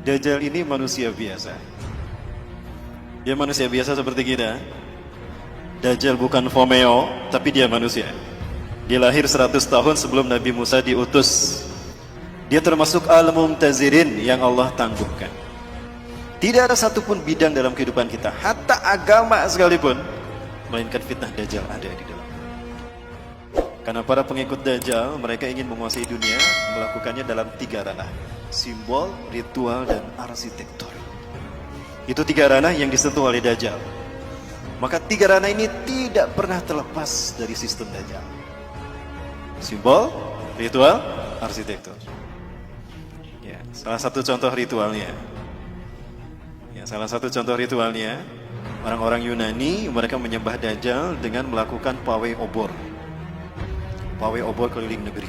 Dajjal ini manusia biasa. Dia manusia biasa seperti kita. Dajjal bukan Fomeo, tapi dia manusia. Dia lahir 100 tahun sebelum Nabi Musa diutus. Dia termasuk al-mumtazirin yang Allah tangguhkan. Tidak ada satupun bidang dalam kehidupan kita, hatta agama sekalipun, melainkan fitnah Dajjal ada di dalam. Karena para pengikut Dajjal, mereka ingin menguasai dunia, melakukannya dalam 3 ranah: simbol, ritual, dan arsitektur. Itu 3 ranah yang disentuh oleh Dajjal. Maka 3 ranah ini tidak pernah terlepas dari sistem Dajjal: simbol, ritual, arsitektur. Ya, salah satu contoh ritualnya. Orang-orang Yunani, mereka menyembah Dajjal dengan melakukan pawai obor. Pawai obor keliling negeri.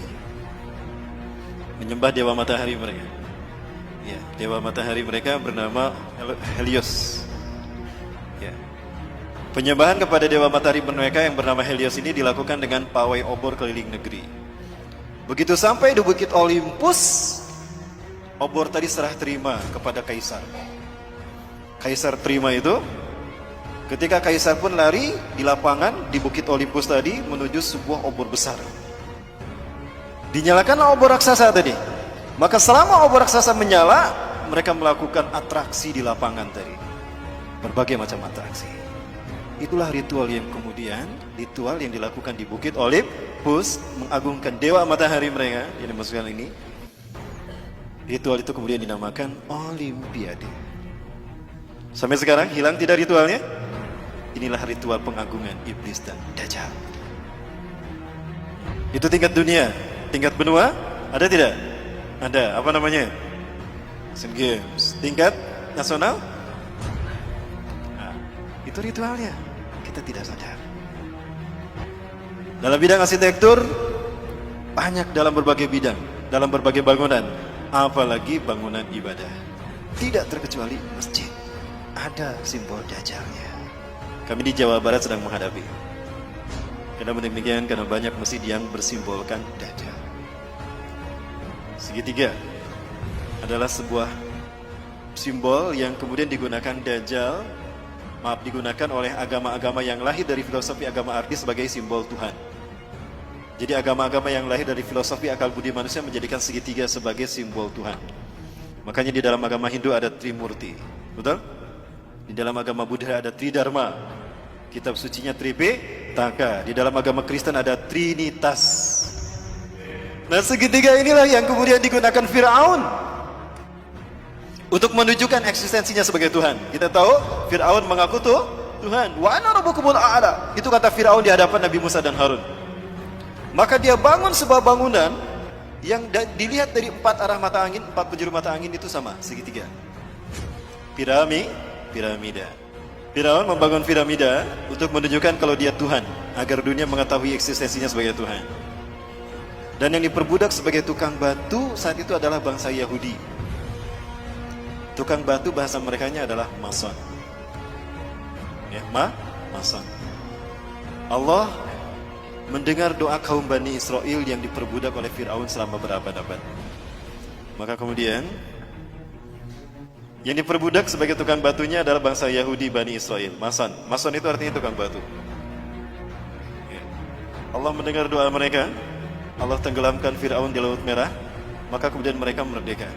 Menyembah dewa matahari mereka. Ya, dewa matahari mereka bernama Helios. Ya. Penyembahan kepada dewa matahari mereka yang bernama Helios ini dilakukan dengan pawai obor keliling negeri. Begitu sampai di Bukit Olympus, obor tadi serah terima kepada kaisar. Kaisar terima itu. Ketika kaisar pun lari di lapangan di Bukit Olympus tadi menuju sebuah obor besar. Dinyalakanlah obor raksasa tadi. Maka selama obor raksasa menyala, mereka melakukan atraksi di lapangan tadi. Berbagai macam atraksi. Itulah ritual yang dilakukan di Bukit Olympus, mengagungkan dewa matahari mereka yang dimaksudkan ini. Ritual itu kemudian dinamakan Olimpiade. Sampai sekarang hilang tidak ritualnya? Inilah ritual pengagungan iblis dan Dajjal. Itu tingkat dunia. Tingkat benua ada tidak? Ada. Apa namanya? Asian Games. Tingkat nasional? Nah, itu ritualnya. Kita tidak sadar. Dalam bidang arsitektur, banyak dalam berbagai bidang, dalam berbagai bangunan, apalagi bangunan ibadah. Tidak terkecuali masjid. Ada simbol Dajjalnya. Kami di Jawa Barat sedang menghadapi. Kenapa demikian? Karena banyak masjid yang bersimbolkan Dajjal. Segitiga adalah sebuah simbol yang kemudian digunakan digunakan oleh agama-agama yang lahir dari filosofi agama artis sebagai simbol Tuhan. Jadi agama-agama yang lahir dari filosofi akal budi manusia menjadikan segitiga sebagai simbol Tuhan. Makanya di dalam agama Hindu ada Trimurti, betul? Di dalam agama Buddha ada Tridharma, kitab sucinya Tripitaka. Di dalam agama Kristen ada Trinitas. Nah, segitiga inilah yang kemudian digunakan Fir'aun untuk menunjukkan eksistensinya sebagai Tuhan. Kita tahu Fir'aun mengaku Tuhan. Wa ana rabbukumul a'la. Itu kata Fir'aun di hadapan Nabi Musa dan Harun. Maka dia bangun sebuah bangunan yang dilihat dari 4 arah mata angin, 4 penjuru mata angin itu sama, segitiga. Piramida. Firaun membangun piramida untuk menunjukkan kalau dia Tuhan, agar dunia mengetahui eksistensinya sebagai Tuhan. Dan yang diperbudak sebagai tukang batu saat itu adalah bangsa Yahudi. Tukang batu bahasa merekanya adalah mason. Ya, mason. Allah mendengar doa kaum Bani Israel yang diperbudak oleh Firaun selama berabad-abad. Maka kemudian yang diperbudak sebagai tukang batunya adalah bangsa Yahudi Bani Israel. Mason itu artinya tukang batu. Ya. Allah mendengar doa mereka. Allah tenggelamkan Fir'aun di Laut Merah. Maka kemudian mereka merdeka.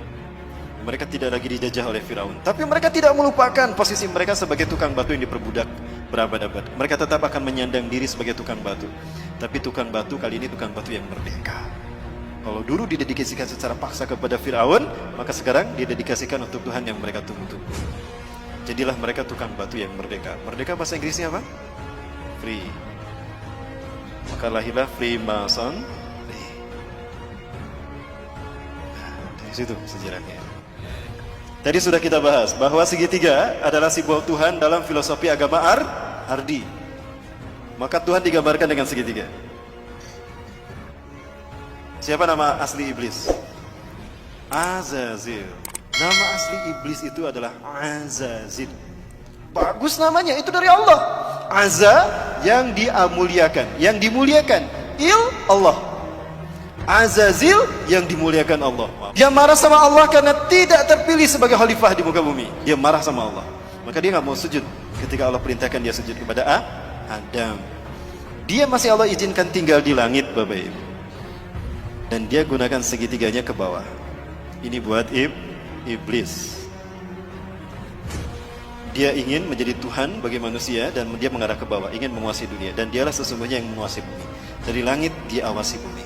Mereka tidak lagi dijajah oleh Fir'aun. Tapi mereka tidak melupakan posisi mereka sebagai tukang batu yang diperbudak berabad-abad. Mereka tetap akan menyandang diri sebagai tukang batu. Tapi tukang batu kali ini tukang batu yang merdeka. Kalau dulu didedikasikan secara paksa kepada Fir'aun, maka sekarang didedikasikan untuk Tuhan yang mereka tunggu. Jadilah mereka tukang batu yang merdeka. Merdeka bahasa Inggrisnya apa? Free. Maka lahirlah Freemason. Dari situ sejarahnya. Tadi sudah kita bahas bahwa segitiga adalah simbol Tuhan dalam filosofi agama Ardi. Maka Tuhan digambarkan dengan segitiga. Siapa nama asli iblis? Azazil. Nama asli iblis itu adalah Azazil. Bagus namanya, itu dari Allah. Azza yang dimuliakan, yang dimuliakan. Il Allah. Azazil yang dimuliakan Allah. Dia marah sama Allah karena tidak terpilih sebagai khalifah di muka bumi. Dia marah sama Allah. Maka dia nggak mau sujud ketika Allah perintahkan dia sujud kepada Adam. Dia masih Allah izinkan tinggal di langit, Bapak Ibu. Dan dia gunakan segitiganya ke bawah. Ini buat iblis. Dia ingin menjadi Tuhan bagi manusia dan dia mengarah ke bawah, ingin menguasai dunia. Dan dialah sesungguhnya yang menguasai bumi. Dari langit dia awasi bumi.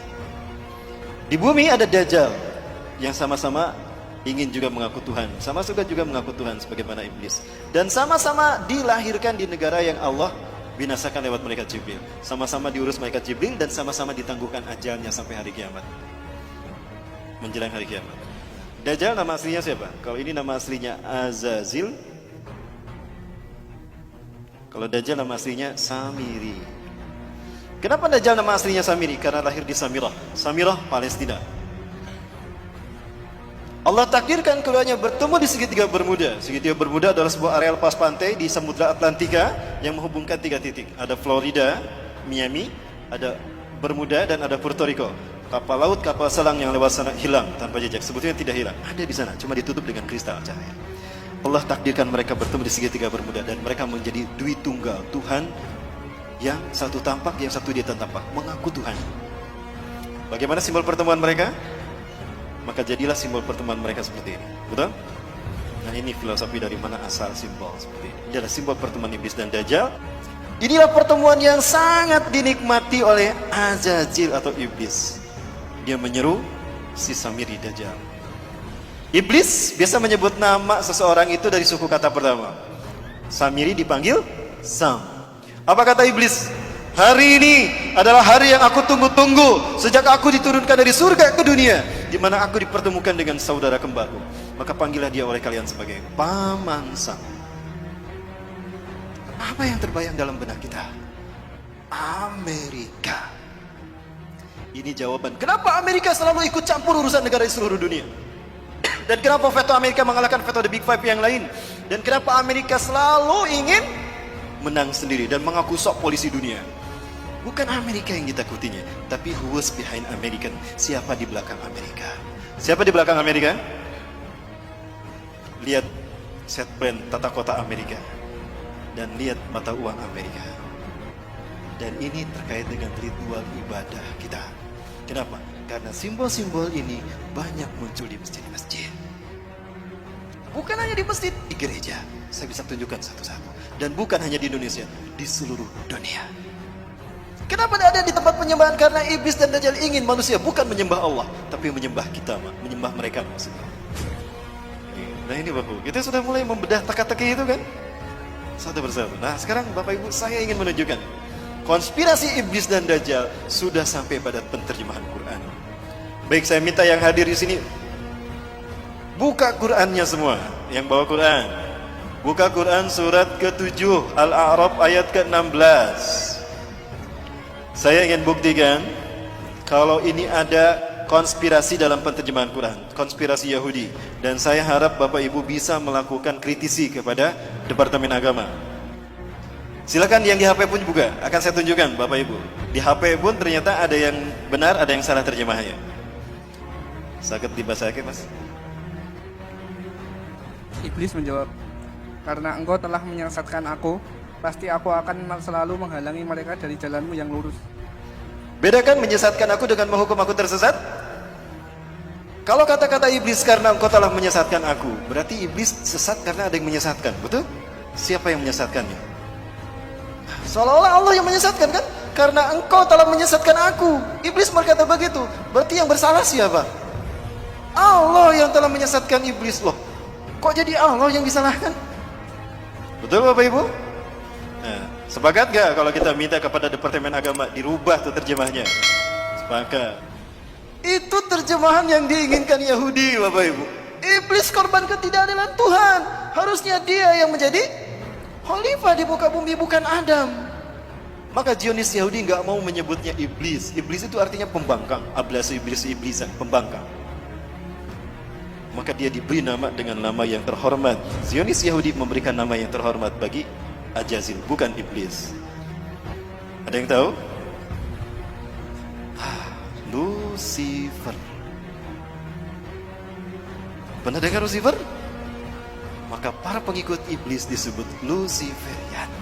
Di bumi ada Dajjal yang sama-sama ingin juga mengaku Tuhan, sama juga mengaku Tuhan sebagaimana iblis. Dan sama-sama dilahirkan di negara yang Allah binasakan lewat malaikat Jibril. Sama-sama diurus malaikat Jibril dan sama-sama ditangguhkan ajalnya sampai hari kiamat. Menjelang hari kiamat. Dajjal nama aslinya siapa? Kalau ini nama aslinya Azazil. Kalau Dajjal nama aslinya Samiri. Kenapa Dajjal nama aslinya Samiri? Karena lahir di Samirah. Samirah, Palestina. Allah takdirkan keduanya bertemu di segitiga Bermuda. Segitiga Bermuda adalah sebuah area lepas pantai di Samudra Atlantika yang menghubungkan 3 titik. Ada Florida, Miami, ada Bermuda, dan ada Puerto Rico. Kapal laut, kapal selam yang lewat sana hilang tanpa jejak. Sebetulnya tidak hilang, ada di sana, cuma ditutup dengan kristal cahaya. Allah takdirkan mereka bertemu di segitiga Bermuda dan mereka menjadi dui tunggal, Tuhan yang satu tampak, yang satu dia tampak, mengaku Tuhan. Bagaimana simbol pertemuan mereka? Maka jadilah simbol pertemuan mereka seperti ini. Betul? Nah, ini filosofi dari mana asal simbol seperti ini. Ini adalah simbol pertemuan iblis dan Dajjal. Inilah pertemuan yang sangat dinikmati oleh Azazil atau iblis. Dia menyeru si Samiri Dajjal. Iblis biasa menyebut nama seseorang itu dari suku kata pertama. Samiri dipanggil Sam. Apa kata iblis? Hari ini adalah hari yang aku tunggu-tunggu sejak aku diturunkan dari surga ke dunia, di mana aku dipertemukan dengan saudara kembarku. Maka panggillah dia oleh kalian sebagai Paman Sam. Apa yang terbayang dalam benak kita? Amerika. Ini jawaban kenapa Amerika selalu ikut campur urusan negara di seluruh dunia. Dan kenapa veto Amerika mengalahkan veto The Big Five yang lain. Dan kenapa Amerika selalu ingin menang sendiri dan mengaku sok polisi dunia. Bukan Amerika yang ditakutinya, tapi who was behind American. Siapa di belakang Amerika? Siapa di belakang Amerika? Lihat set plan tata kota Amerika dan lihat mata uang Amerika. Dan ini terkait dengan ritual ibadah kita. Kenapa? Karena simbol-simbol ini banyak muncul di masjid-masjid. Bukan hanya di masjid, di gereja. Saya bisa tunjukkan satu-satu. Dan bukan hanya di Indonesia, di seluruh dunia. Kenapa tidak ada di tempat penyembahan? Karena iblis dan Dajjal ingin manusia bukan menyembah Allah, tapi menyembah kita, menyembah mereka maksudnya. Nah ini Bapak, kita sudah mulai membedah teka-teki itu kan? Satu persatu. Nah sekarang Bapak Ibu, saya ingin menunjukkan konspirasi iblis dan Dajjal sudah sampai pada penterjemahan Quran. Baik, saya minta yang hadir di sini buka Qurannya semua, yang bawa Quran. Buka Quran surat ke-7 Al-A'raf ayat ke-16. Saya ingin buktikan kalau ini ada konspirasi dalam penterjemahan Quran, konspirasi Yahudi. Dan saya harap Bapak Ibu bisa melakukan kritisi kepada Departemen Agama. Silakan yang di HP pun juga akan saya tunjukkan Bapak Ibu. Di HP pun ternyata ada yang benar, ada yang salah terjemahannya. Sakit dibasahkan Mas. Iblis menjawab, karena engkau telah menyesatkan aku, pasti aku akan selalu menghalangi mereka dari jalanmu yang lurus. Bedakan menyesatkan aku dengan menghukum aku tersesat. Kalau kata-kata iblis karena engkau telah menyesatkan aku, berarti iblis sesat karena ada yang menyesatkan, betul? Siapa yang menyesatkannya? Seolah-olah Allah yang menyesatkan kan? Karena engkau telah menyesatkan aku. Iblis berkata begitu. Berarti yang bersalah siapa? Allah yang telah menyesatkan iblis loh. Kok jadi Allah yang disalahkan? Betul Bapak Ibu? Nah, sepakat gak kalau kita minta kepada Departemen Agama dirubah tuh terjemahnya? Sepakat. Itu terjemahan yang diinginkan Yahudi Bapak Ibu. Iblis korban ketidakadilan Tuhan. Harusnya dia yang menjadi khalifah di muka bumi, bukan Adam. Maka Zionis Yahudi gak mau menyebutnya iblis. Iblis itu artinya pembangkang. Ablasu iblis iblisan, pembangkang. Maka dia diberi nama dengan nama yang terhormat. Zionis Yahudi memberikan nama yang terhormat bagi Azazil, bukan iblis. Ada yang tahu? Lucifer. Pernah dengar Lucifer? Maka para pengikut iblis disebut Luciferian.